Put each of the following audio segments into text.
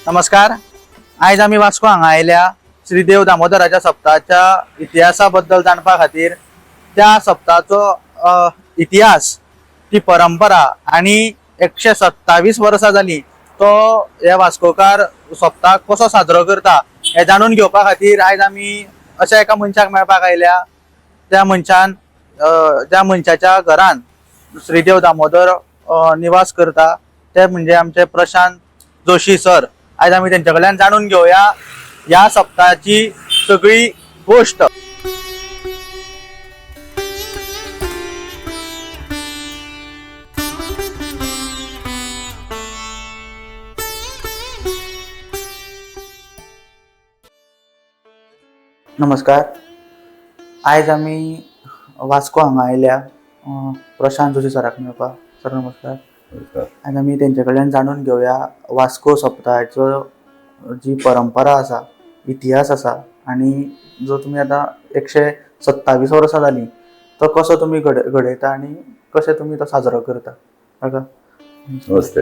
नमस्कार. आयज आमी वास्को हांगा आयल्या श्रीदेव दामोदराच्या सप्ताहाच्या इतिहासाबद्दल जाणपा खातीर त्या सप्ताहाचो इतिहास, ती परंपरा आणि 127 वर्सां जाली तो हे वास्कोकार सप्ताह कसो साजरो करता हे जाणून घेवपा खातीर आयज आमी अशा एका मनशाक मेळपाक आयल्या. त्या मनशाच्या घरान श्रीदेव दामोदर निवास करता, ते म्हणजे आमचे प्रशांत जोशी सर. आज आम्ही त्यांच्या कडल्यान जाणून घेऊया या सप्ताहाची सगळी गोष्ट. नमस्कार. आज आम्ही वास्को हांगा आयल्या प्रशांत जोशी सराक मेळपाक. सर नमस्कार. आज आम्ही त्यांच्या कडल्यान जाणून घेऊया वास्को सप्ताहाचो जी परंपरा आसा, इतिहास आसा, आणि जो तुम्ही आता 127 वर्सां जाली तो कसो तुम्ही घडयता आणि कशे तुम्ही तो साजरो करता. नमस्ते.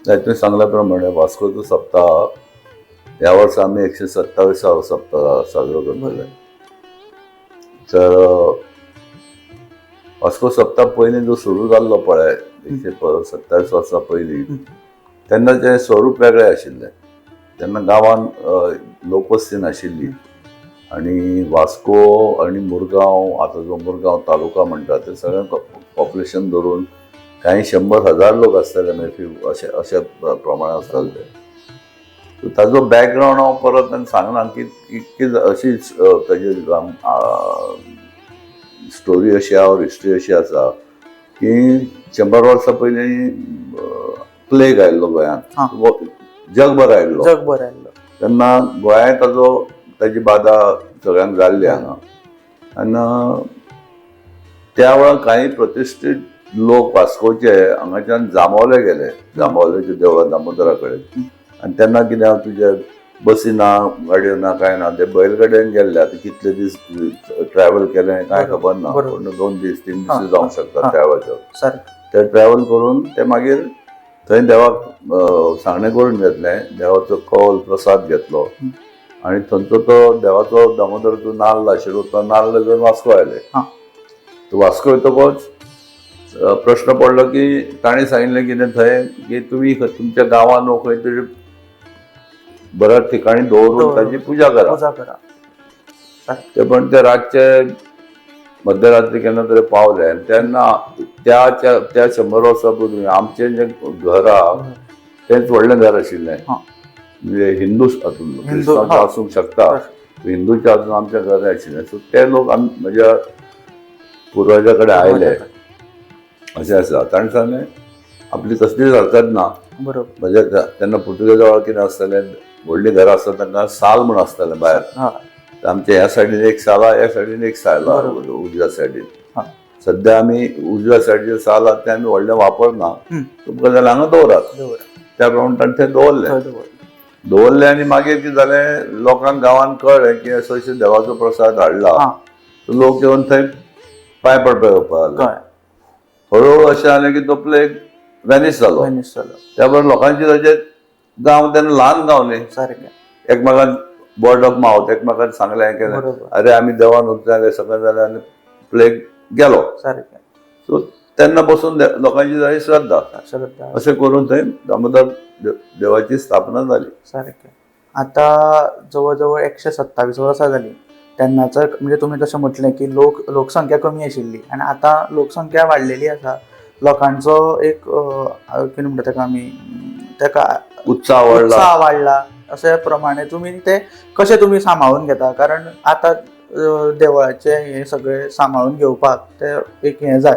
तुम्ही सांगल्याप्रमाणे वास्कोचो सप्ताह ह्या वर्सा आम्ही 127 सप्ताह साजरो करतले. तर वास्को सप्ताह पयलीं जो सुरू जाल्लो पळय 127 वर्सां पयलीं, तेन्नाचें स्वरूप वेगळें आशिल्लें. तेन्ना गांवांत लोकवस्ती नाशिल्ली आनी वास्को आनी मुरगांव, आतां जो मुरगांव तालुका म्हणटा ते सगळें पॉप्युलेशन धरून काही 100,000 लोक आसताले, अशे प्रमाणे आसताले ते. ताजो बॅकग्रावंड हांव परत सांगना की अशीच ताजी स्टोरी अशी और हिस्ट्री अशी आसा की 100 वर्सां पयलीं प्लेग आयिल्लो गोंयांत, जगभर आयिल्लो. तेन्ना गोंयांत ताजी बाधा सगळ्यांक जाल्ली हांगा. आनी त्या वेळार काही प्रतिश्ठीत लोक वास्कोचे हांगाच्यान जांबावले गेले, जांबावलेच्या देवळा दामोदरा कडेन. आनी तेन्ना कितें तुजे बसी ना, गाडयो ना, काय ना, ते बैलगाड्यान गेल्ले. आता कितले दीस ट्रॅव्हल केलें काय खबर ना, पूण 2 दीस 3 दीस जावंक शकता ट्रॅव्हल. ते ट्रॅव्हल करून ते मागीर थंय देवाक सांगणें करून घेतलें, देवाचो कौल प्रसाद घेतलो आनी थंयचो तो देवाचो दामोदराचो नाल्ल आशिल्लो तो नाल्ल घेवन वास्को आयले. वास्को येतकच प्रश्न पडलो की ताणें सांगिल्लें कितें थंय की तुमी तुमच्या गांवांत खंय तरी बऱ्या ठिकाणी दवरून ताची पुजा करा. पण ते रातचे मध्यरात्री केन्ना तरी पावले. तेन्ना त्या 100 वर्सां पयलीं आमचें जें घर आहा तेंच व्हडलें घर आशिल्लें. म्हणजे हिंदू क्रिस्तांवांचें आसूंक शकता, हिंदूचें आसून आमचें घर आशिल्लें. सो ते लोक म्हज्या पुर्वजा कडेन आयले अशें आसा. ताणें सांगलें आपली कसलीच हरकत ना. म्हणजे तेन्ना पुर्तुगेजा वेळार कितें आसतालें, व्हडलीं घरां आसता तांकां साल म्हूण आसतालें भायर. आमच्या ह्या सायडीन एक साल ह्या सायडीन एक साल उजव्या सायडीन. सध्या आमी उजव्या सायडीन साल आहा तें आमी व्हडलें वापरना. तुमकां जाल्यार हांगा दवरात. त्या प्रमाणे ताणें थंय दवरलें आनी मागीर कितें जालें, लोकांक गांवांत कळ्ळें की असो देवाचो प्रसाद हाडला. लोक येवन थंय पांय पडपाक येवपाक लागले. हळूहळू अशें जालें की तो प्लेग वॅनिश जालो. त्या बरोबर लोकांचे ताचे गांव तेन्ना ल्हान गांव न्ही, एकमेकांक वर्ड ऑफ माउथ एकमेकांक सांगलें की अरे आमी देवान उरताले सगळें जालें आनी प्लेग गेलो. सो तेन्ना पासून लोकांची जाली श्रद्धा. अशें करून थंय दामोदर देवाची स्थापना जाली. आता जवळ जवळ 127 वर्सां जाली तेन्नाच. म्हणजे तुम्ही जशें म्हटलें की लोकसंख्या कमी आशिल्ली आणि आता लोकसंख्या वाडलेली आसा. लोकांचो एक कितें म्हणटा ताका आमी ताका उत्साह वाडला. अशे प्रमाणे तुम्ही ते कशें तुम्ही सांबाळून घेता, कारण आता देवळाचे हे सगळे सांबाळून घेवपाक ते एक हें जाय.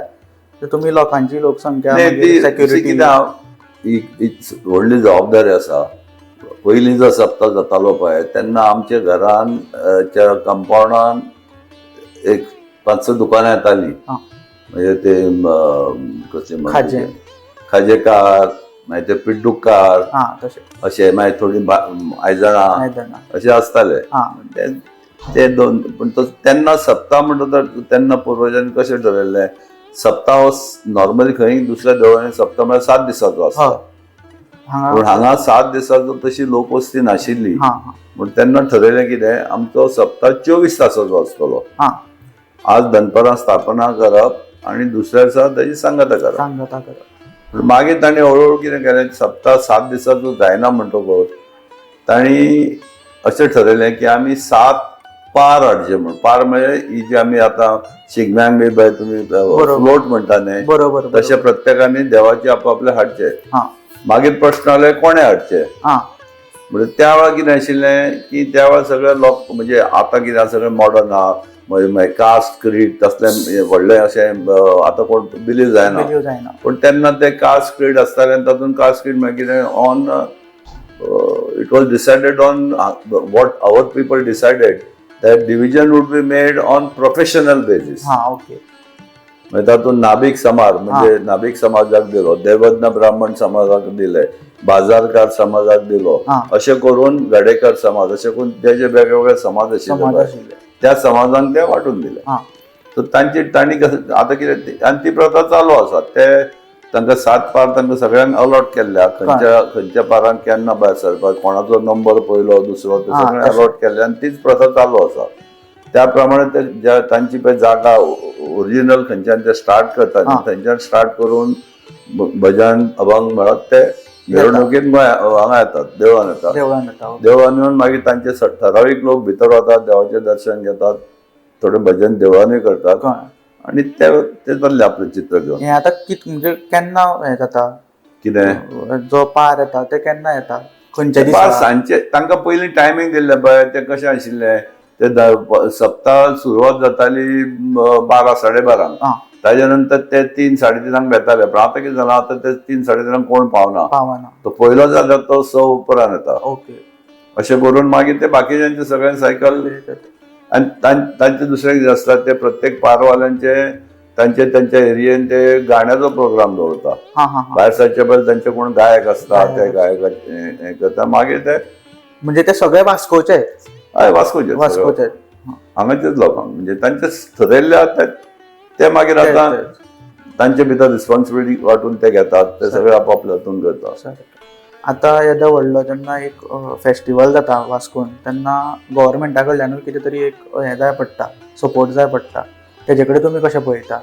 तुम्ही लोकांची लोकसंख्या सेक्युरिटी व्हडली जबाबदारी आसा. पयलीं जो सप्ताह जातालो पळय तेन्ना आमच्या घरान कंपाउंडान एक 5-6 दुकानां येतालीं. म्हणजे ते कशें खाजेकार, मागीर ते पिड्डूकार अशे, मागीर थोडी आयदनां अशें आसताले ते 2. पूण तेन्ना सप्ताह म्हणटा तेन्ना पुर्वजांनी कशें ठरयल्लें, सप्ताह नॉर्मली खंय दुसऱ्या देवळांनी सप्ताह म्हळ्यार 7 दिसाचो आसता. पूण हांगा 7 दिसांचो तशी लोकवस्ती नाशिल्ली. हा म्हण तेन्ना ठरयलें कितें, आमचो सप्ताह 24 तासाचो आसतलो. हा आज दनपारां स्थापना करप आनी दुसऱ्या दिसा ताची सांगता करप. सांगता करप. मागीर ताणें हळूहळू कितें केलें, सप्ताह 7 दिसाचो जायना म्हणटकच तांणी अशें ठरयलें की आमी 7 पार हाडचे म्हण. पार म्हणजे ही जी आमी आतां शिगम्यांक बी पळय तुमी फ्लोट म्हणटा न्ही, बरोबर तशें प्रत्येकानी देवाचे आपापले हाडचे. हा मागीर प्रश्न आले कोणे हाडचे. हा म्हणजे त्या वेळार कितें आशिल्लें की त्या वेळार सगळे लोक म्हणजे आतां कितें सगळें मॉडर्न आहा, मागीर कास्ट क्रीड तसलें व्हडलें अशें आतां कोण बिलीव जायना. पण तेन्ना ते कास्ट क्रीड आसताले आनी तातूंत कास्ट क्रीड मागीर on it was decided on what our people decided that division would be made on professional basis. हा ओके. म्हणजे तातूंत नाभिक समाज म्हणजे नाभिक समाजाक दिलो, देवज्ञ ब्राह्मण समाजाक दिले, बाजारकार समाजाक दिलो, अशें करून गडेकर समाज अशें करून ते जे वेगवेगळे समाज आशिल्ले त्या समाजांक ते वांटून दिले. सो तांणी आतां कितें आनी ती प्रथा चालू आसा. ते तांकां 7 पार तांकां सगळ्यांक अलॉट केल्ल्या, खंयच्या पारांक केन्ना भायर सरपाक, कोणाचो नंबर पयलो दुसरो ते सगळें अलॉट केल्ले आनी तीच प्रथा चालू आसा. त्या प्रमाणे ते तांची पळय जागा ओरिजिनल खंयच्यान ते स्टार्ट करता थंयच्यान स्टार्ट करून भजन अभंग म्हणत ते मिरवणुकीन हांगा येतात, देवळान येतात. देवळान येवन मागीर तांचे ठरावीक लोक भितर वतात, देवाचें दर्शन घेतात, थोडे भजन देवळानूय करतात आनी ते जाल्ले आपलें चित्र घेवन. आतां म्हणजे केन्ना हें जाता, कितें जो पार येता ते केन्ना येता, खंयच्या पार दिसा? सांजचे तांकां पयलीं टायमींग दिल्लें पळय ते कशें आशिल्लें, ते सप्ताह सुरवात जाताली 12 साडेबारांक. ताजे नंतर ते 3 साडेतिनांक बेताले. पण आतां कितें जालां, आतां ते 3 साडेतिनांक कोण पावना. तो पयलो जाल्यार तो 6 उपरांत येता. ओके. अशें करून मागीर ते बाकीच्यांचे सगळ्यांक सायकल आनी तांचे दुसरें कितें आसता, ते प्रत्येक पारवाल्यांचे तांच्या एरियेन ते गाण्याचो प्रोग्राम दवरता. भायर सरचे पयलीं तांचे कोण गायक आसता, ते गायक हें करता. मागीर ते म्हणजे ते सगळे वास्कोचे? हय, वास्कोचे हांगाचेच लोकांक म्हणजे तांचे ठरयल्ले आसता ते मागीर आतां तांचे भितर रिस्पॉन्सिबिलिटी वांटून ते घेतात, ते सगळे आपापल्या हातून करतात. आतां येदो व्हडलो जेन्ना एक फेस्टिवल जाता वास्कोन, तेन्ना गव्हर्मेंटा कडल्यानूय कितें तरी एक हें जाय पडटा, सपोर्ट जाय पडटा. तेजे कडेन तुमी कशें पळयता?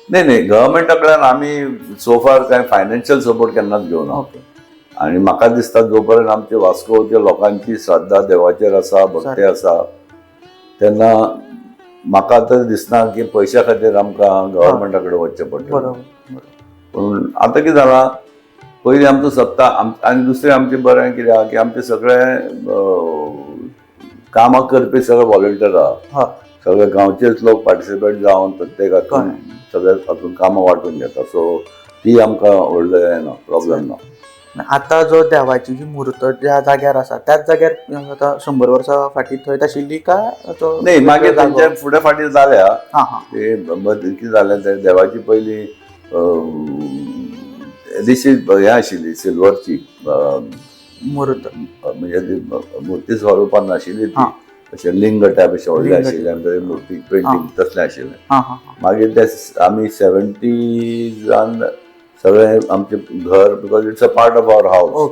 नाही गव्हर्मेंटा कडल्यान आमी सोफार कांय फायनान्शियल सपोर्ट केन्नाच घेवना. आनी म्हाका दिसता जो पर्यंत आमच्या वास्कोच्या लोकांची श्रद्धा देवाचेर आसा, भक्ती आसा, तेन्ना म्हाका तर दिसना की पयशा खातीर आमकां गव्हर्मेंटा कडेन वचचें पडटलें. पूण आतां कितें जालां, पयलीं आमचो सप्ताह आनी दुसरें आमचें बरें कितें आहा की आमचे सगळे कामां करपी सगळे व्हॉलंटियर आहा. सगळे गांवचेच लोक पार्टिसिपेट जावन प्रत्येक हातून सगळे हातून कामां वांटून घेता. सो ती आमकां व्हडलें हें ना, प्रॉब्लेम ना. आतां जो देवाची जी मूर्त ज्या जाग्यार आसा त्याच जाग्यार आतां 100 वर्सां फाटीं थंय आशिल्ली काय? नाही, मागीर तांचे फुडें फाटीं जाल्या. ते कितें जालें, ते देवाची पयलीं हें आशिल्ली सिल्वरची मूर्त, म्हणजे ती मुर्ती स्वरुपान नाशिल्ली ती, अशें लिंग टायप अशें व्हडलें आशिल्लें आनी मुर्ती पेंटींग तसलें आशिल्लें. मागीर ते आमी 70s सगळें आमचें घर, because it's a part of our house.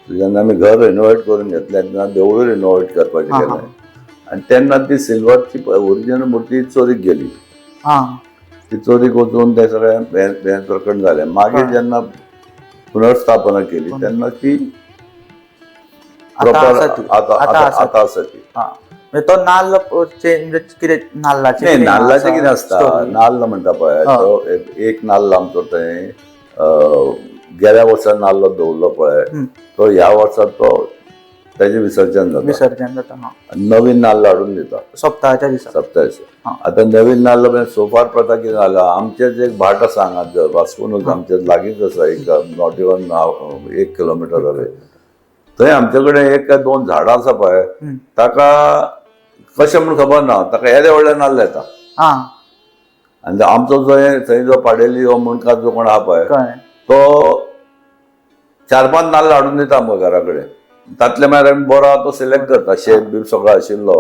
जेन्ना आमी घर रिनोवेट करून घेतलें तेन्ना देवूळ रिनोवेट करपाचें केलें आनी तेन्ना ती सिल्वरची ओरिजिनल मुर्ती चोरीक गेली. ती चोरीक वचून ते सगळें हें प्रकट जालें. मागीर जेन्ना पुनर्स्थापना केली तेन्ना ती आतां आसा ती. तो नाल्ल म्हणजे कितें नाल्लाचें कितें आसता, नाल्ल म्हणटा पळय, तो एक नाल्ल आमचो थंय गेल्या वर्सा नाल्ल दवरलो पळय, तो ह्या वर्सा तो तेजें विसर्जन जाता. नवीन नाल्ल हाडून दिता सप्ताहाच्या दिसा. आतां नवीन नाल्ल म्हणजे सोफार प्रथा कितें जाला, आमचेच एक भाट आसा हांगा वास्कोनूच, आमचे लागींच आसा, एक नॉट इवन 1 किलोमिटर अवे. थंय आमचे कडेन 1 काय 2 झाडां आसा पळय, ताका कशें म्हूण खबर ना, ताका येदे व्हडले नाल्ल येता. आनी आमचो थंय जो पाडेली हो मुणकार जो कोण आहा पळय, तो 4-5 नाल्ल हाडून दिता आमकां घरा कडेन. तातले मागीर आमी बरो तो सिलेक्ट करता, शेप बीप सगळो आशिल्लो.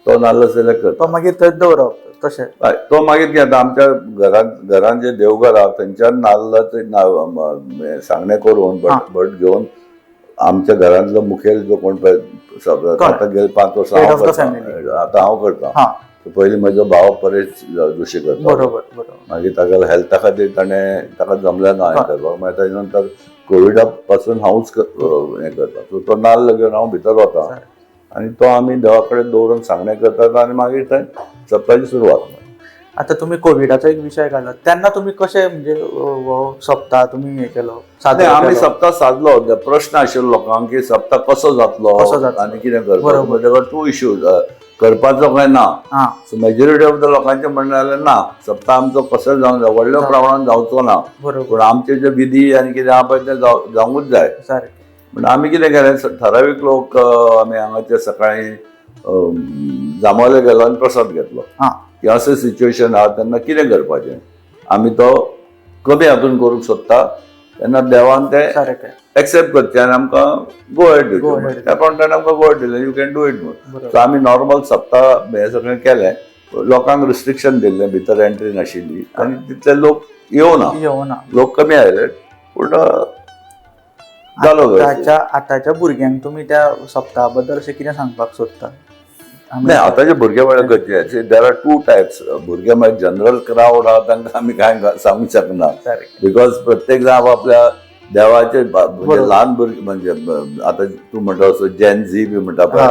तो नाल्ल सिलेक्ट करता. तो मागीर थंय दवरप तशें. हय, तो मागीर कितें जाता, आमच्या घरान जे देवघर आहा थंयच्यान नाल्लाचें सांगणें करून भट घेवन आमच्या घरांतलो मुखेल जो कोण पळय, आतां गेले 5 वर्सां हांव करतां, आतां हांव करतां. पयलीं म्हजो भाव परेश जोशी करता. बरोबर. मागीर ताका हेल्था खातीर ताका जमलें ना हें करपाक. मागीर ताजे नंतर कोविडा पासून हांवूच हें करता. सो तो नाल्ल घेवन हांव भितर वता आनी तो आमी देवा कडेन दवरून सांगणें करतात आनी मागीर थंय सप्ताची सुरवात. आता तुम्ही कोविडाचो एक विशय घालो तेन्ना तुम्ही कशे म्हणजे हो सप्ताह तुम्ही हे केलो सादर आमी केलो? सप्ताह सादलो. प्रश्न आशिल्लो लोकांक की सप्ताह कसो जातलो आनी कितें करपाक. ताका 2 इश्यूज करपाचो काय ना. सो मेजॉरिटी ऑफ द लोकांचें म्हणणें जालें ना, सप्ताह आमचो कसो जावंक जाय, व्हडल्या प्रमाणात जावचो ना, पूण आमचे जे विधी आनी कितें आहा पळय तें जावंकूच जाय. म्हणून आमी कितें केलें, ठरावीक लोक आमी हांगाचे सकाळीं जांबवले गेलो आनी प्रसाद घेतलो की असं सिच्युएशन आहा तेन्ना कितें करपाचें, आमी तो कमी हातून करूंक सोदता, तेन्ना देवान तें एक्सेप्ट करचें आनी आमकां गो हेड दिवचें. त्या प्रमाणे आमकां गो हेड दिलें, यू कॅन डू इट म्हणून. सो आमी नॉर्मल सप्ताह हें सगळें केलें. लोकांक रिस्ट्रिक्शन दिल्लें, भितर एंट्री नाशिल्ली आनी तितले लोक येवना, लोक कमी आयले. पूण आताच्या भुरग्यांक तुम्ही त्या सप्तहा बद्दल अशें कितें सांगपाक सोदता? नाही, आताचे भुरगे म्हळ्यार गरजेचे. There are 2 types. भुरगे मागीर जनरल क्रावड आहा तांकां आमी कांय सांगूंक शकना, बिकॉज प्रत्येक जाण आपापल्या देवाचे म्हणजे ल्हान भुरगे म्हणजे आतां तूं म्हणटा असो जेन झी बी म्हणटा पळय,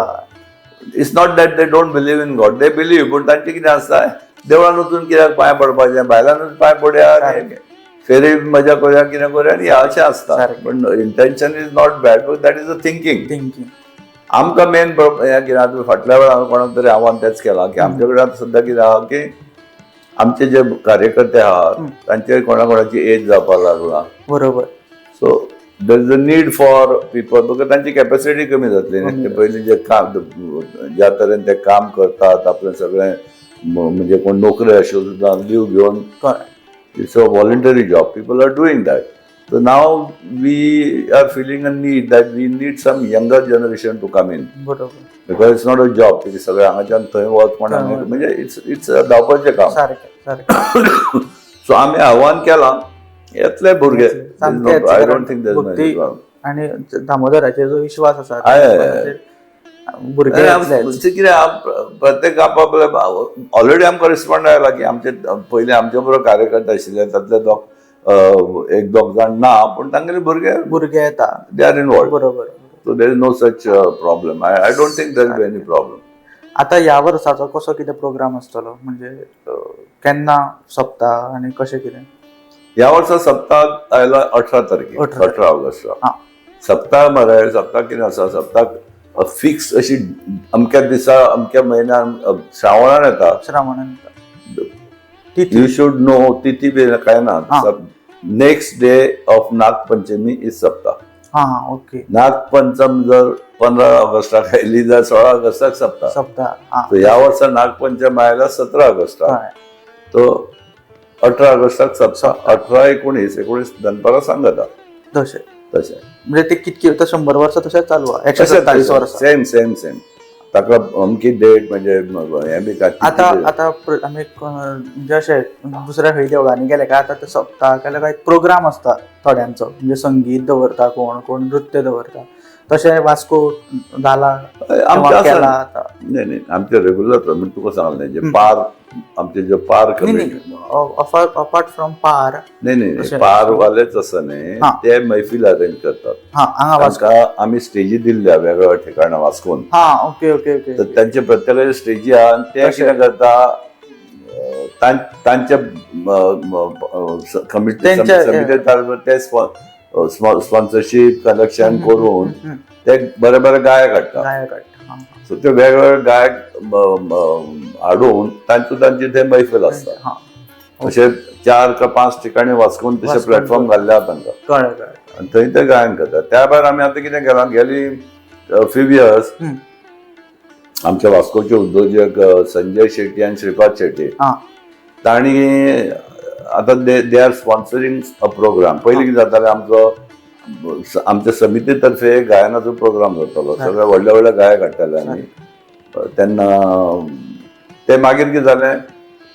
it's not that they don't believe in God, they believe. पूण तांचें कितें आसता, देवळान वचून कित्याक पांय पडपाचें, भायल्यानूच पांय पडया, फेरी मजा करूया, कितें करूया आनी अशें आसता. पूण intention is not bad, but that is a thinking. आमकां मेन हें कितें आहा, फाटल्या वेळार हांवें कोणाक तरी आव्हान तेंच केलां की आमचे कडेन आतां सद्या कितें आहा की आमचे जे कार्यकर्ते आहात तांचे कोणाची एज जावपाक लागला. बरोबर. So there is a need for people, because तांची कॅपॅसिटी कमी जातली. ते पयलीं जे काम ज्या तरेन ते काम करतात, आपलें सगळें म्हणजे कोण नोकरी आशिल्लो सुद्दां लीव घेवन, it's a voluntary job, people are doing that. So now we are feeling a need that we need some younger generation to come in. बरोबर. Because it's not a job. की सगळे हांगाच्यान थंय वच म्हणजे इट्स धांवपाचें काम. So आमी आव्हान केलां, येतले भुरगे. I don't think there is any problem. आनी दामोदराचेर जो विश्वास आसा भुरगे कितें प्रत्येक आपापले ऑलरेडी आमकां रिस्पॉन्ड आयला की आमचे पयलीं आमचे बरोबर कार्यकर्ते आशिल्ले तातले एक दोग जाण ना, पूण तांगेले भुरगे येता, दे आर इनवॉल्व. बरोबर. So there is no such problem. I don't think there will be any problem. आता ह्या वर्साचो कसो कितें प्रोग्राम आसतलो, म्हणजे केन्ना सप्ताह आनी कशें कितें? ह्या वर्सा सप्ताह आयला 18 तारखेक, 18 ऑगस्ट. सप्ताह मरे सप्ताह कितें आसा, सप्ताह फिक्स अशी अमक्या दिसा अमक्या म्हयन्यान श्रावणान येता. You should know, तिथी बी काय ना. Next day of Nagpanchami is सप्ताह. ओके. नागपंचम जर 15 ऑगस्टाक आयली जाल्यार 16 ऑगस्टाक सप्ताह. सो ह्या वर्सा नागपंचम आयला 17 ऑगस्टाक, तो 18 ऑगस्टाक सप्ताह. 18-19 दनपारां सांगता तशें म्हणजे ते कितके 100 वर्सां तशेंच चालू आहा. 147 वर्सां. सेम ताका अमकी डेट म्हणजे हें बी आता आमी म्हणजे अशें दुसऱ्या खंय देवळांनी गेले काय आतां ते सप्ताह केले काय प्रोग्राम आसता थोड्यांचो, म्हणजे संगीत दवरता, कोण नृत्य दवरता. तशें वास्को जाला आतां? नाही, आमचे रेग्युलर म्हणजे तुका सांगलें जे पार आमचे जे पार कमिटी अपार्ट फ्रॉम पार नाही पार वालेच असं नाही, ते मैफिल अरेंज करतात. आम्ही स्टेजी दिल्ल्या वेगवेगळ्या ठिकाणी वास्कोन. तर त्यांचे प्रत्येकाचे स्टेजी आहा आणि ते कितें करता, तांच्या ते स्पॉन्सरशीप कलेक्शन करून ते बरे गायक हाडटा. सो ते वेगवेगळे गायक हाडून तांची ते मैफिल आसता. अशे 4 का 5 ठिकाणी वास्कोन तशे प्लॅटफॉर्म घाल्ले तांकां आनी थंय ते गायन करतात. त्या भायर आमी आतां कितें केलां, गेली फ्यू इयर्स आमच्या वास्कोचे उद्योजक संजय शेट्टी आनी श्रीपाद शेट्टी तांणी आतां दे आर स्पॉन्सरींग अ प्रोग्राम. पयलीं कितें जातालें, आमच्या समिती तर्फे गायनाचो प्रोग्राम जातालो. सगळे व्हडले गायक हाडटाले आमी तेन्ना ते मागीर कितें जालें,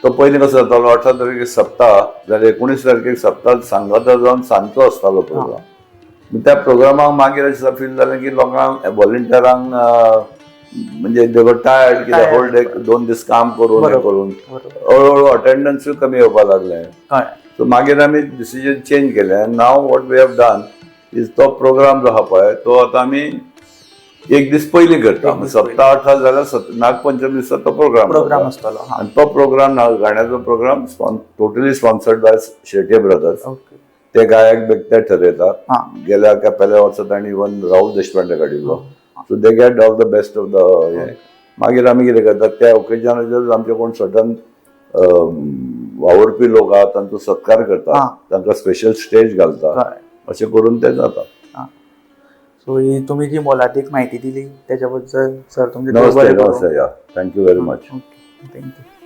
तो पयलीं कसो जातालो 18 तारखेक सप्ताह जाल्यार 19 तारखेक सप्ताह सांगाता जावन सांजचो आसतालो प्रोग्राम. त्या प्रोग्रामाक मागीर अशें फील जालें की लोकांक व्हॉलंटियरांक म्हणजे दे वर टायर्ड, कित्याक होल डे 2 दीस काम करून हळूहळू अटेंडन्सूय कमी येवपाक लागलें. सो मागीर आमी डिसिजन चेंज केलें. आनी now what we have done is तो प्रोग्राम जो आहा पळय तो आतां आमी एक दीस पयलीं करता. सप्ताह 18 जाल्यार नागपंचमी दिसा तो प्रोग्राम आसतलो. आनी तो प्रोग्राम गाण्याचो programme totally sponsored by Shetye brothers. ते गायक ते ठरयतात. गेल्या पहिल्या वर्सा तांणी इवन राहुल देशपांडे काडिल्लो. So they get all the best of the मागीर आमी कितें करतात त्या ओकेजनाचेर आमचे कोण सडन वावुरपी लोक आहात तांचो सत्कार करतात, तांकां स्पेशल स्टेज घालता, अशें करून ते जाता. सो ही तुम्ही जी मोलादीक माहिती दिली त्याच्याबद्दल सर तुमचे नमस्ते. Thank you very much. थँक्यू.